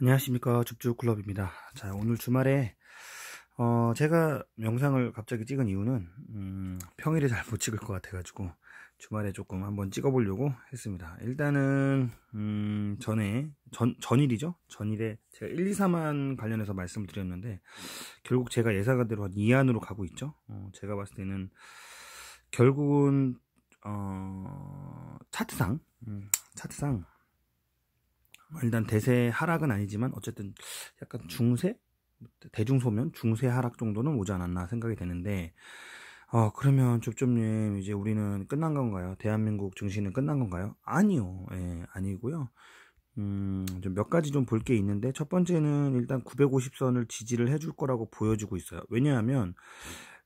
안녕하십니까, 줍줍클럽입니다. 자, 오늘 주말에 제가 영상을 갑자기 찍은 이유는 평일에 잘 못 찍을 것 같아가지고 주말에 조금 한번 찍어보려고 했습니다. 일단은 전일이죠. 전일에 제가 1, 2, 3안 관련해서 말씀을 드렸는데 결국 제가 예상한 대로 한 2안으로 가고 있죠. 제가 봤을 때는 결국은 차트상 일단 대세 하락은 아니지만 어쨌든 약간 중세? 대중소면? 중세 하락 정도는 오지 않았나 생각이 되는데 그러면 줍줍님 이제 우리는 끝난 건가요? 대한민국 증시는 끝난 건가요? 아니요. 예, 아니고요. 좀 몇 가지 좀 볼 게 있는데 첫 번째는 일단 950선을 지지를 해줄 거라고 보여주고 있어요. 왜냐하면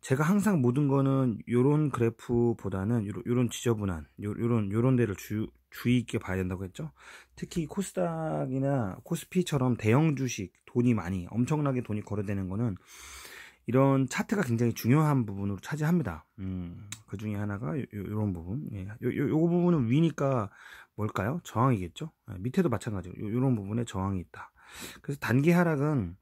제가 항상 모든 거는 요런 그래프보다는 요런 지저분한 요런 데를 주의 있게 봐야 된다고 했죠. 특히 코스닥이나 코스피처럼 대형 주식 돈이 많이 엄청나게 돈이 거래되는 거는 이런 차트가 굉장히 중요한 부분으로 차지합니다. 그 중에 하나가 요런 부분. 예. 요 부분은 위니까 뭘까요? 저항이겠죠. 예, 밑에도 마찬가지로 요런 부분에 저항이 있다. 그래서 단기 하락은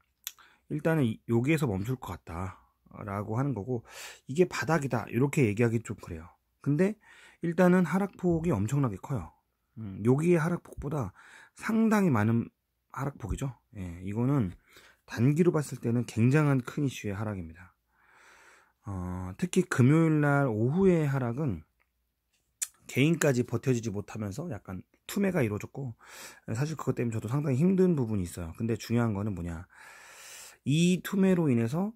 일단은 여기에서 멈출 것 같다 라고 하는 거고, 이게 바닥이다 이렇게 얘기하기 좀 그래요. 근데 일단은 하락폭이 엄청나게 커요. 여기의 하락폭보다 상당히 많은 하락폭이죠. 예, 이거는 단기로 봤을 때는 굉장한 큰 이슈의 하락입니다. 특히 금요일날 오후의 하락은 개인까지 버텨지지 못하면서 약간 투매가 이루어졌고, 사실 그것 때문에 저도 상당히 힘든 부분이 있어요. 근데 중요한 거는 뭐냐, 이 투매로 인해서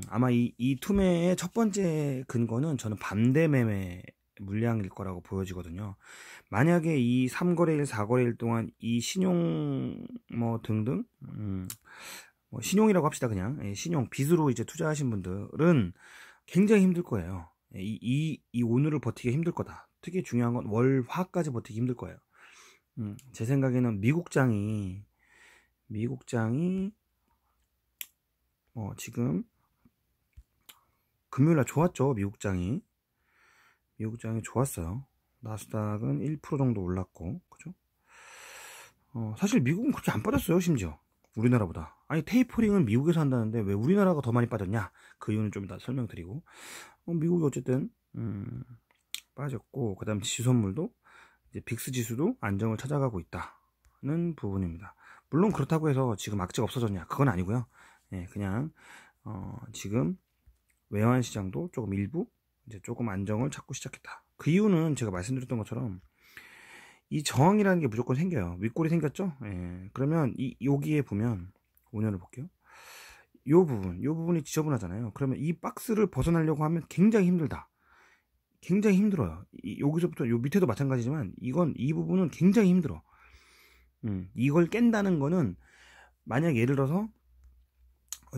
아마 이 투매의 첫 번째 근거는 저는 반대 매매 물량일 거라고 보여지거든요. 만약에 이 3거래일, 4거래일 동안 이 신용 뭐 등등 뭐 신용이라고 합시다. 그냥 신용 빚으로 이제 투자하신 분들은 굉장히 힘들 거예요. 이 오늘을 버티기 힘들 거다. 특히 중요한 건 월화까지 버티기 힘들 거예요. 제 생각에는 미국장이 지금 금요일날 좋았죠. 미국장이 좋았어요. 나스닥은 1% 정도 올랐고, 그죠? 사실 미국은 그렇게 안 빠졌어요. 심지어 우리나라보다. 아니, 테이퍼링은 미국에서 한다는데 왜 우리나라가 더 많이 빠졌냐? 그 이유는 좀 이따 설명드리고, 미국이 어쨌든 빠졌고, 그 다음 지수선물도 이제 빅스 지수도 안정을 찾아가고 있다는 부분입니다. 물론 그렇다고 해서 지금 악재가 없어졌냐? 그건 아니고요. 예, 그냥 지금 외환 시장도 조금 일부 이제 조금 안정을 찾고 시작했다. 그 이유는 제가 말씀드렸던 것처럼 이 저항이라는 게 무조건 생겨요. 윗골이 생겼죠? 예, 그러면 여기에 보면 오늘을 볼게요. 요 부분이 지저분하잖아요. 그러면 이 박스를 벗어나려고 하면 굉장히 힘들다. 굉장히 힘들어요. 여기서부터 요 밑에도 마찬가지지만 이 부분은 굉장히 힘들어. 이걸 깬다는 거는, 만약 예를 들어서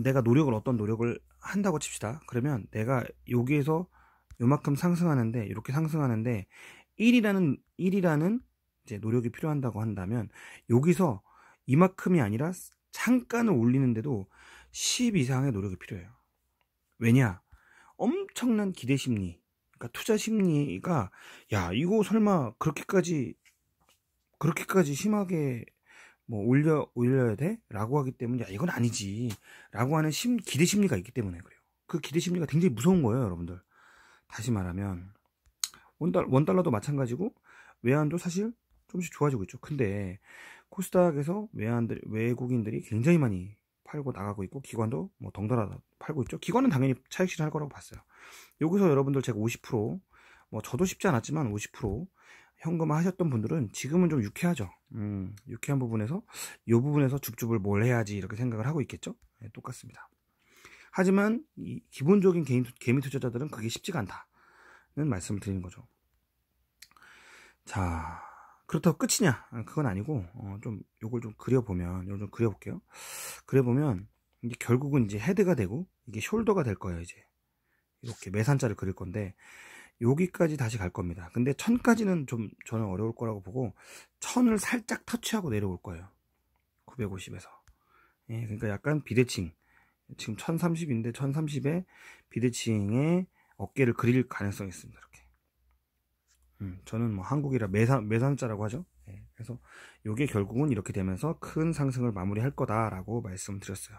내가 어떤 노력을 한다고 칩시다. 그러면 내가 여기에서 요만큼 상승하는데, 이렇게 상승하는데 1이라는 이제 노력이 필요한다고 한다면, 여기서 이만큼이 아니라 잠깐을 올리는데도 10 이상의 노력이 필요해요. 왜냐? 엄청난 기대 심리, 그러니까 투자 심리가, 야, 이거 설마 그렇게까지 심하게 뭐 올려야 돼? 라고 하기 때문에, 야, 이건 아니지 라고 하는 기대 심리가 있기 때문에 그래요. 그 기대 심리가 굉장히 무서운 거예요, 여러분들. 다시 말하면 원달러도 마찬가지고 외환도 사실 조금씩 좋아지고 있죠. 근데 코스닥에서 외국인들이 굉장히 많이 팔고 나가고 있고, 기관도 뭐 덩달아 팔고 있죠. 기관은 당연히 차익 실현할 거라고 봤어요. 여기서 여러분들 제가 50%, 뭐 저도 쉽지 않았지만 50% 현금화 하셨던 분들은 지금은 좀 유쾌하죠. 유쾌한 부분에서 이 부분에서 줍줍을 뭘 해야지 이렇게 생각을 하고 있겠죠. 네, 똑같습니다. 하지만 이 기본적인 개미 투자자들은 그게 쉽지가 않다는 말씀을 드리는 거죠. 자, 그렇다고 끝이냐? 그건 아니고, 요걸 좀 그려볼게요. 그려보면 이제 결국은 이제 헤드가 되고 이게 숄더가 될 거예요. 이제 이렇게 매산자를 그릴 건데, 여기까지 다시 갈 겁니다. 근데 1000까지는 좀 저는 어려울 거라고 보고, 1000을 살짝 터치하고 내려올 거예요. 950에서. 예, 그러니까 약간 비대칭. 지금 1030인데 1030에 비대칭의 어깨를 그릴 가능성이 있습니다. 이렇게. 저는 뭐 한국이라 매산자라고 하죠. 예. 그래서 요게 결국은 이렇게 되면서 큰 상승을 마무리할 거다라고 말씀드렸어요.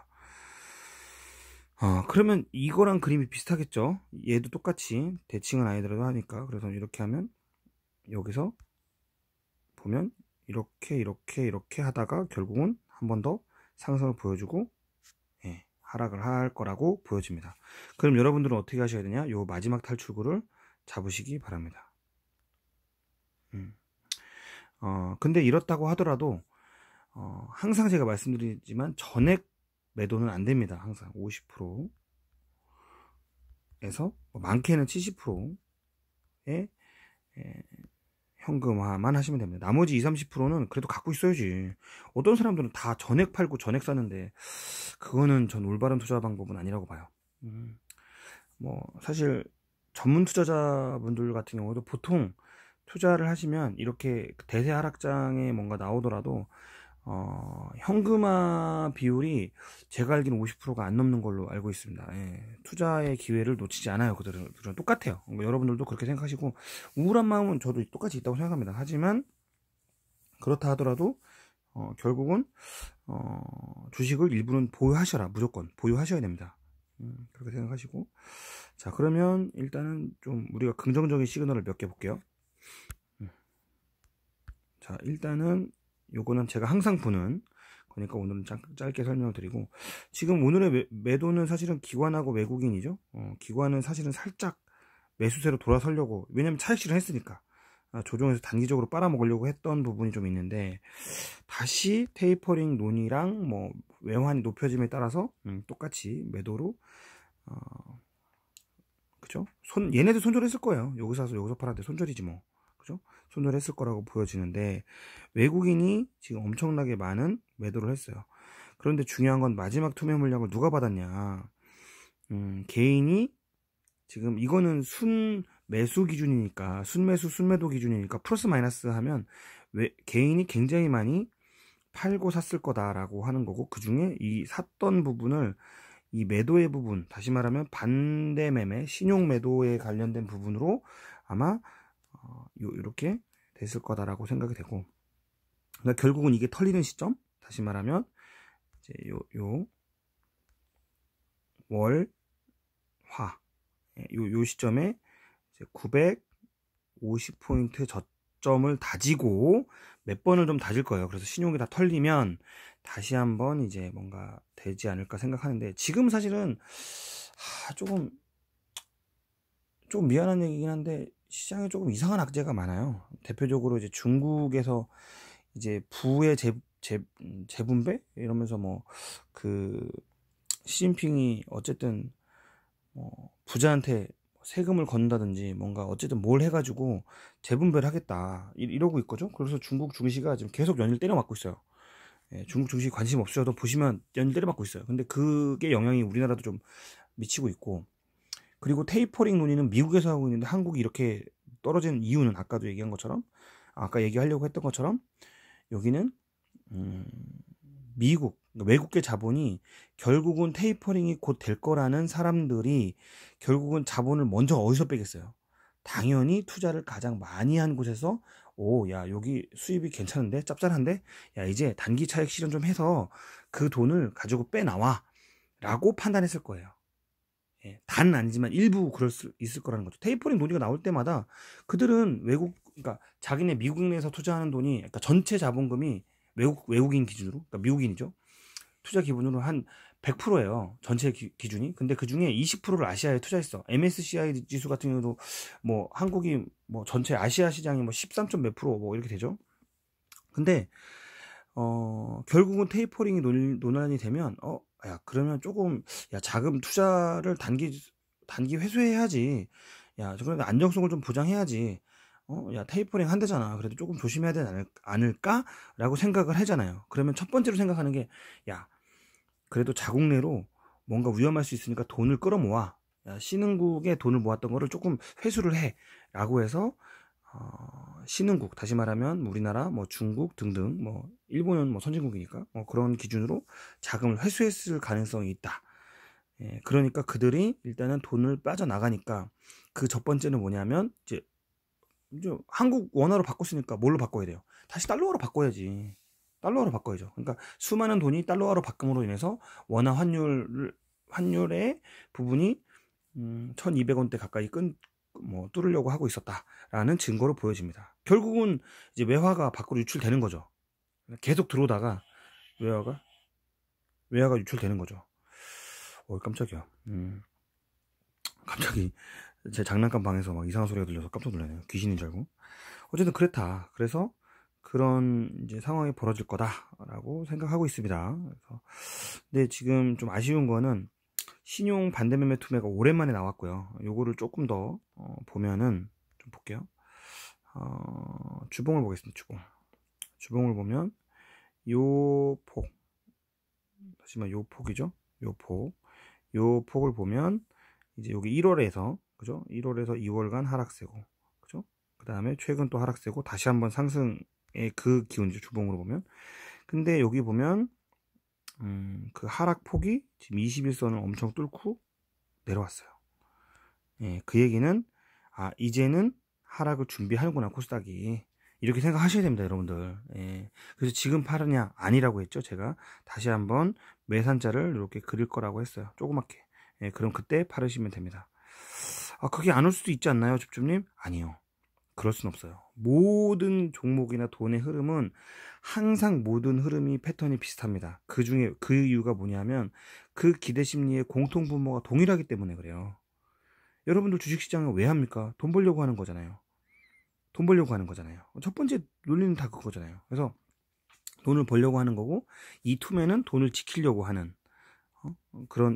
그러면 이거랑 그림이 비슷하겠죠? 얘도 똑같이 대칭은 아니더라도 하니까. 그래서 이렇게 하면 여기서 보면 이렇게 하다가 결국은 한 번 더 상승을 보여주고 하락을 할 거라고 보여집니다. 그럼 여러분들은 어떻게 하셔야 되냐? 요 마지막 탈출구를 잡으시기 바랍니다. 근데 이렇다고 하더라도 항상 제가 말씀드리지만 전액 매도는 안 됩니다. 항상 50%에서 많게는 70%의 현금화만 하시면 됩니다. 나머지 20, 30%는 그래도 갖고 있어야지. 어떤 사람들은 다 전액 팔고 전액 사는데 그거는 전 올바른 투자 방법은 아니라고 봐요. 뭐 사실 전문 투자자분들 같은 경우도 보통 투자를 하시면 이렇게 대세 하락장에 뭔가 나오더라도 현금화 비율이 제가 알기로는 50%가 안 넘는 걸로 알고 있습니다. 투자의 기회를 놓치지 않아요. 그들은 똑같아요. 뭐 여러분들도 그렇게 생각하시고 우울한 마음은 저도 똑같이 있다고 생각합니다. 하지만 그렇다 하더라도 결국은 주식을 일부는 보유하셔라. 무조건 보유하셔야 됩니다. 그렇게 생각하시고 자, 그러면 일단은 좀 우리가 긍정적인 시그널을 몇 개 볼게요. 자, 일단은 요거는 제가 항상 보는 거니까 오늘은 짧게 설명을 드리고, 지금 오늘의 매도는 사실은 기관하고 외국인이죠. 기관은 사실은 살짝 매수세로 돌아서려고, 왜냐면 차익 실현 했으니까 조정해서 단기적으로 빨아먹으려고 했던 부분이 좀 있는데, 다시 테이퍼링 논의랑 뭐 외환이 높여짐에 따라서 똑같이 매도로 그죠? 얘네들 손절했을 거예요. 여기서 사서 여기서 팔았는데 손절이지 뭐. 그죠? 손절했을 거라고 보여지는데 외국인이 지금 엄청나게 많은 매도를 했어요. 그런데 중요한 건 마지막 투매 물량을 누가 받았냐. 개인이 지금 이거는 순 매수 기준이니까 순매수 순매도 기준이니까 플러스 마이너스 하면 개인이 굉장히 많이 팔고 샀을 거다라고 하는 거고, 그 중에 이 샀던 부분을 이 매도의 부분, 다시 말하면 반대 매매, 신용 매도에 관련된 부분으로 아마 이렇게 됐을 거다라고 생각이 되고, 그러니까 결국은 이게 털리는 시점, 다시 말하면 이제 요 월, 화, 요 시점에 이제 950포인트 저점을 다지고 몇 번을 좀 다질 거예요. 그래서 신용이 다 털리면 다시 한번 이제 뭔가 되지 않을까 생각하는데, 지금 사실은 조금 미안한 얘기긴 한데 시장에 조금 이상한 악재가 많아요. 대표적으로 이제 중국에서 이제 부의 재분배 이러면서 뭐 그 시진핑이 어쨌든 부자한테 세금을 건다든지 뭔가 어쨌든 뭘 해가지고 재분배를 하겠다 이러고 있거죠. 그래서 중국 증시가 지금 계속 연일 때려맞고 있어요. 중국 증시 관심 없으셔도 보시면 연일 때려맞고 있어요. 근데 그게 영향이 우리나라도 좀 미치고 있고, 그리고 테이퍼링 논의는 미국에서 하고 있는데 한국이 이렇게 떨어지는 이유는 아까도 얘기한 것처럼, 아까 얘기하려고 했던 것처럼 여기는 미국, 외국계 자본이 결국은 테이퍼링이 곧 될 거라는 사람들이 결국은 자본을 먼저 어디서 빼겠어요? 당연히 투자를 가장 많이 한 곳에서, 야, 여기 수입이 괜찮은데? 짭짤한데? 야, 이제 단기 차익 실현 좀 해서 그 돈을 가지고 빼나와. 라고 판단했을 거예요. 다는 아니지만 일부 그럴 수 있을 거라는 거죠. 테이퍼링 논의가 나올 때마다 그들은 그러니까 자기네 미국 내에서 투자하는 돈이, 그러니까 전체 자본금이 외국인 기준으로, 그러니까 미국인이죠. 투자 기준으로 한 100%예요. 전체 기준이. 근데 그 중에 20%를 아시아에 투자했어. MSCI 지수 같은 경우도 뭐 한국이 뭐 전체 아시아 시장이 뭐 13. 몇 프로 뭐 이렇게 되죠. 근데 결국은 테이퍼링이 논란이 되면 야, 그러면 조금, 야, 자금 투자를 단기 회수해야지. 야, 그런데 안정성을 좀 보장해야지. 야, 테이퍼링 한대잖아. 그래도 조금 조심해야 되지 않을까라고 생각을 하잖아요. 그러면 첫 번째로 생각하는 게, 야, 그래도 자국 내로 뭔가 위험할 수 있으니까 돈을 끌어모아. 야, 신흥국에 돈을 모았던 거를 조금 회수를 해. 라고 해서 신흥국, 다시 말하면 우리나라, 뭐 중국 등등, 뭐 일본은 뭐 선진국이니까 그런 기준으로 자금을 회수했을 가능성이 있다. 그러니까 그들이 일단은 돈을 빠져나가니까 그 첫 번째는 뭐냐면 이제 이제 한국 원화로 바꿨으니까 뭘로 바꿔야 돼요? 다시 달러화로 바꿔야지. 달러화로 바꿔야죠. 그러니까 수많은 돈이 달러화로 바꿈으로 인해서 원화 환율의 부분이 1200원대 가까이 뚫으려고 하고 있었다라는 증거로 보여집니다. 결국은 이제 외화가 밖으로 유출되는 거죠. 계속 들어오다가 외화가 유출되는 거죠. 깜짝이야. 갑자기 제 장난감 방에서 막 이상한 소리가 들려서 깜짝 놀라네요. 귀신인 줄 알고. 어쨌든 그랬다. 그래서 그런 이제 상황이 벌어질 거다라고 생각하고 있습니다. 그래서 근데 지금 좀 아쉬운 거는 신용 반대매매 투매가 오랜만에 나왔고요. 요거를 조금 더 보면은 좀 볼게요. 주봉을 보겠습니다. 주봉을 보면 요 폭, 다시만 요 폭이죠. 요 폭을 보면 이제 여기 1월에서 그죠? 1월에서 2월간 하락세고 그죠? 그 다음에 최근 또 하락세고 다시 한번 상승의 그 기운이죠. 주봉으로 보면. 근데 여기 보면 그 하락폭이 지금 21선을 엄청 뚫고 내려왔어요. 예, 그 얘기는 이제는 하락을 준비하는구나 코스닥이, 이렇게 생각하셔야 됩니다, 여러분들. 예, 그래서 지금 파느냐 아니라고 했죠. 제가 다시 한번 매산자를 이렇게 그릴 거라고 했어요. 조그맣게. 예, 그럼 그때 팔으시면 됩니다. 그게 안 올 수도 있지 않나요, 집주님? 아니요. 그럴 순 없어요. 모든 종목이나 돈의 흐름은 항상 모든 흐름이 패턴이 비슷합니다. 그 이유가 뭐냐면 그 기대 심리의 공통 분모가 동일하기 때문에 그래요. 여러분들 주식시장을 왜 합니까? 돈 벌려고 하는 거잖아요. 돈 벌려고 하는 거잖아요. 첫 번째 논리는 다 그거잖아요. 그래서 돈을 벌려고 하는 거고, 이 투매는 돈을 지키려고 하는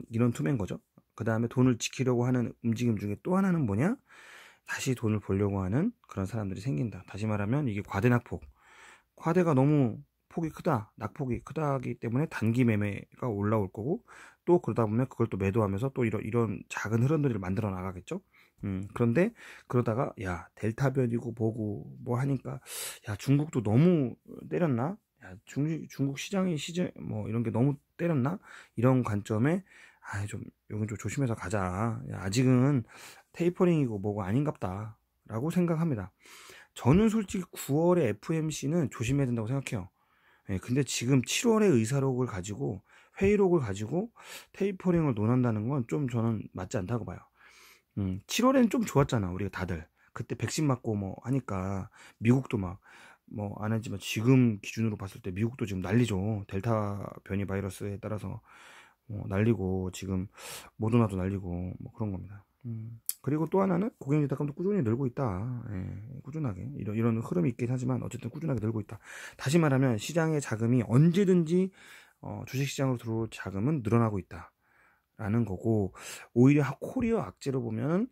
이런 투매인 거죠. 그 다음에 돈을 지키려고 하는 움직임 중에 또 하나는 뭐냐? 다시 돈을 벌려고 하는 그런 사람들이 생긴다. 다시 말하면 이게 과대낙폭. 과대가 너무 폭이 크다, 낙폭이 크다기 때문에 단기 매매가 올라올 거고, 또 그러다 보면 그걸 또 매도하면서 또 이런 작은 흐름들을 만들어 나가겠죠. 그런데 그러다가 야 델타 변이고 뭐고 뭐 하니까 야 중국도 너무 때렸나? 야 중국 시장 뭐 이런 게 너무 때렸나? 이런 관점에 여긴 좀 조심해서 가자. 야, 아직은 테이퍼링이고 뭐고 아닌갑다 라고 생각합니다. 저는 솔직히 9월에 FMC는 조심해야 된다고 생각해요. 예, 근데 지금 7월의 의사록을 가지고 회의록을 가지고 테이퍼링을 논한다는 건 좀 저는 맞지 않다고 봐요. 7월에는 좀 좋았잖아, 우리가 다들. 그때 백신 맞고 뭐 하니까 미국도 막 뭐 안 하지만 지금 기준으로 봤을 때 미국도 지금 난리죠. 델타 변이 바이러스에 따라서 난리고, 지금 모더나도 난리고 뭐 그런 겁니다. 그리고 또 하나는 고객님 대감도 꾸준히 늘고 있다. 예, 꾸준하게 이런 흐름이 있긴 하지만 어쨌든 꾸준하게 늘고 있다. 다시 말하면 시장의 자금이 언제든지 주식시장으로 들어올 자금은 늘어나고 있다 라는 거고, 오히려 코리아 악재로 보면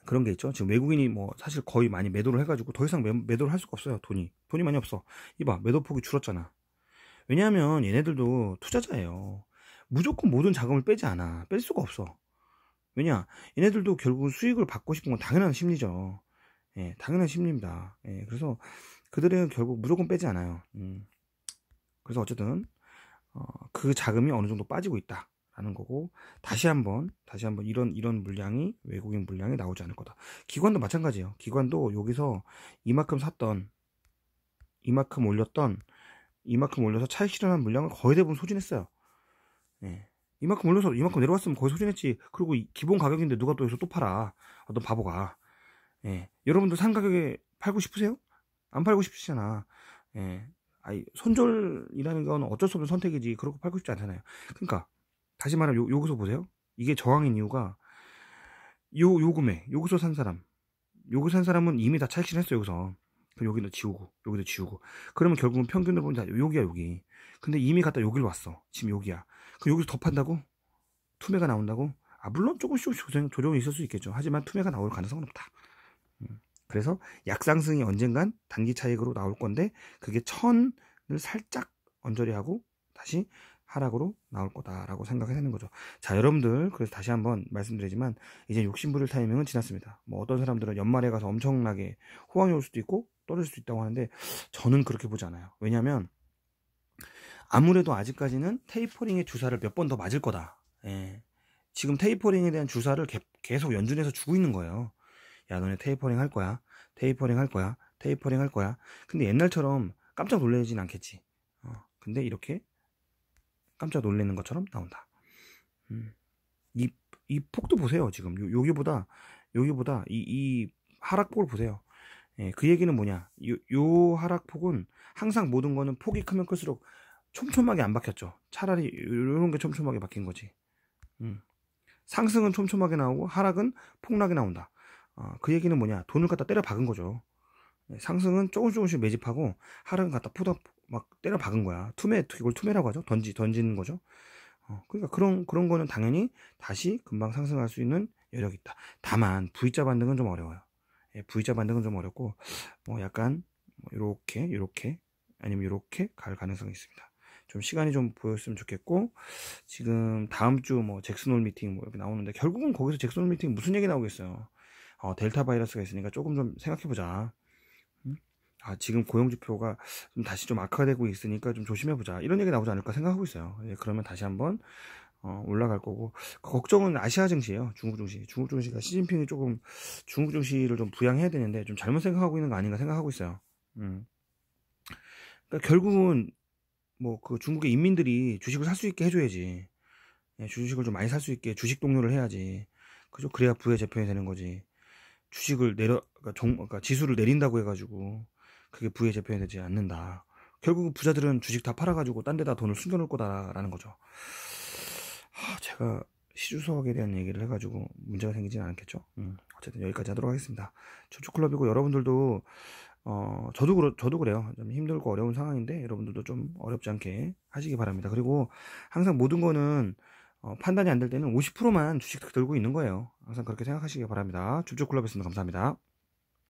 그런 게 있죠. 지금 외국인이 뭐 사실 거의 많이 매도를 해가지고 더 이상 매도를 할 수가 없어요. 돈이 많이 없어. 이봐, 매도폭이 줄었잖아. 왜냐하면 얘네들도 투자자예요. 무조건 모든 자금을 빼지 않아. 뺄 수가 없어. 왜냐, 얘네들도 결국 수익을 받고 싶은 건 당연한 심리죠. 예, 당연한 심리입니다. 예, 그래서 그들은 결국 무조건 빼지 않아요. 그래서 어쨌든 그 자금이 어느 정도 빠지고 있다라는 거고, 다시 한번 이런 물량이, 외국인 물량이 나오지 않을 거다. 기관도 마찬가지예요. 기관도 여기서 이만큼 샀던, 이만큼 올려서 차익 실현한 물량을 거의 대부분 소진했어요. 예. 이만큼 올려서 이만큼 내려왔으면 거의 소진했지. 그리고 기본 가격인데 누가 또 여기서 또 팔아, 어떤 바보가. 예. 여러분들 산 가격에 팔고 싶으세요? 안 팔고 싶으시잖아. 예. 손절이라는 건 어쩔 수 없는 선택이지, 그렇게 팔고 싶지 않잖아요. 그러니까 다시 말하면 여기서 보세요. 이게 저항인 이유가 요 금액, 여기서 산 사람은 이미 다 차익 실현했어. 여기서 그럼 여기도 지우고 그러면 결국은 평균으로 보면 여기야, 여기. 근데 이미 갔다 여길 왔어. 지금 여기야. 그럼 여기서 더 판다고? 투매가 나온다고? 물론 조금씩 조정이 있을 수 있겠죠. 하지만 투매가 나올 가능성은 없다. 그래서 약상승이 언젠간 단기 차익으로 나올 건데, 그게 1000을 살짝 언저리하고 다시 하락으로 나올 거다라고 생각해야 되는 거죠. 자, 여러분들, 그래서 다시 한번 말씀드리지만 이제 욕심부릴 타이밍은 지났습니다. 뭐 어떤 사람들은 연말에 가서 엄청나게 호황이 올 수도 있고 떨어질 수도 있다고 하는데, 저는 그렇게 보지 않아요. 왜냐하면 아무래도 아직까지는 테이퍼링의 주사를 몇 번 더 맞을 거다. 예. 지금 테이퍼링에 대한 주사를 계속 연준해서 주고 있는 거예요. 야, 너네 테이퍼링 할 거야. 테이퍼링 할 거야. 테이퍼링 할 거야. 근데 옛날처럼 깜짝 놀라진 않겠지. 근데 이렇게 깜짝 놀라는 것처럼 나온다. 이, 이 폭도 보세요. 지금 여기보다 이 하락폭을 보세요. 예, 그 얘기는 뭐냐? 요 하락폭은 항상 모든 거는 폭이 크면 클수록 촘촘하게 안 박혔죠. 차라리 이런 게 촘촘하게 박힌 거지. 상승은 촘촘하게 나오고 하락은 폭락이 나온다. 그 얘기는 뭐냐? 돈을 갖다 때려 박은 거죠. 상승은 조금씩 매집하고 하락은 갖다 막 때려 박은 거야. 이걸 투매라고 하죠. 던지는 거죠. 그러니까 그런 거는 당연히 다시 금방 상승할 수 있는 여력이 있다. 다만 V자 반등은 좀 어려워요. 예, V자 반등은 좀 어렵고 뭐 약간 요렇게 아니면 요렇게 갈 가능성이 있습니다. 좀 시간이 좀 보였으면 좋겠고, 지금 다음 주 뭐 잭슨홀 미팅 뭐 이렇게 나오는데 결국은 거기서 잭슨홀 미팅 무슨 얘기 나오겠어요. 델타 바이러스가 있으니까 조금 좀 생각해보자. 지금 고용지표가 좀 다시 좀 악화되고 있으니까 좀 조심해보자. 이런 얘기 나오지 않을까 생각하고 있어요. 예, 그러면 다시 한번 올라갈 거고, 걱정은 아시아 증시예요. 중국 증시. 중국 증시가 시진핑이 조금 중국 증시를 좀 부양해야 되는데 좀 잘못 생각하고 있는 거 아닌가 생각하고 있어요. 그러니까 결국은 뭐 그 중국의 인민들이 주식을 살 수 있게 해줘야지. 예, 주식을 좀 많이 살 수 있게 주식 동료를 해야지. 그죠? 그래야 부의 재편이 되는 거지. 주식을 그러니까 지수를 내린다고 해가지고 그게 부의 재편이 되지 않는다. 결국 부자들은 주식 다 팔아가지고 딴 데다 돈을 숨겨놓을 거다라는 거죠. 제가 시주석에 대한 얘기를 해가지고 문제가 생기진 않겠죠. 어쨌든 여기까지 하도록 하겠습니다. 저축클럽이고 여러분들도 저도 그래요. 좀 힘들고 어려운 상황인데 여러분들도 좀 어렵지 않게 하시기 바랍니다. 그리고 항상 모든 거는 판단이 안 될 때는 50%만 주식 들고 있는 거예요. 항상 그렇게 생각하시기 바랍니다. 주주클럽이었습니다. 감사합니다.